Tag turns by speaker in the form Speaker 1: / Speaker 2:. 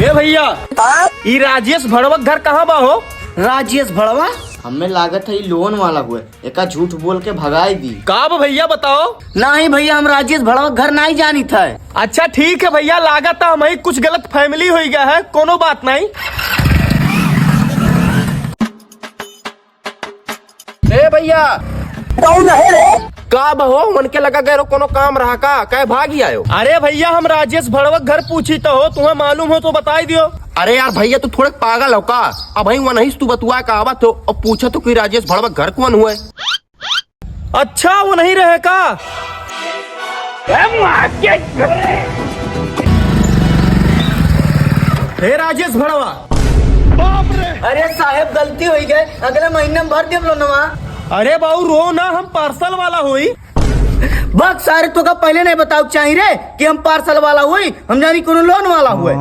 Speaker 1: ए भैया, ई राजेश भड़वा घर कहाँ बा हो?
Speaker 2: राजेश भड़वा
Speaker 3: हमें लागत है लोन वाला हुए एका झूठ बोल के भगाई दी।
Speaker 1: का बा भैया बताओ?
Speaker 2: नहीं भैया, हम राजेश भड़वा घर नहीं जानी था।
Speaker 1: अच्छा ठीक है भैया, लागत है हमें कुछ गलत फैमिली हो गया है, कोनो बात नहीं।
Speaker 4: ए भैया का बहो मन के लगा गए कोनो काम रहा का कहे भागी आयो?
Speaker 1: अरे भैया, हम राजेश भड़वा घर पूछी तो हो, तुम्हें मालूम हो तो बताई दियो।
Speaker 4: अरे यार भैया तू थोड़े पागल हो का? अब भाई वह नहीं तू बतुआ का आवा तो अब पूछा तो कि राजेश भड़वा घर कौन हुए?
Speaker 1: अच्छा वो नहीं रहे का? हे राजेश भड़वा।
Speaker 2: अरे साहेब गलती हो गए, अगले महीने में भर दे लोनवा।
Speaker 1: अरे बाबू रो ना, हम पार्सल वाला हुई।
Speaker 2: बक सारे तो का पहले नहीं बताओ चाहिए रे कि हम पार्सल वाला हुई, हम जानी कोनो लोन वाला हुए।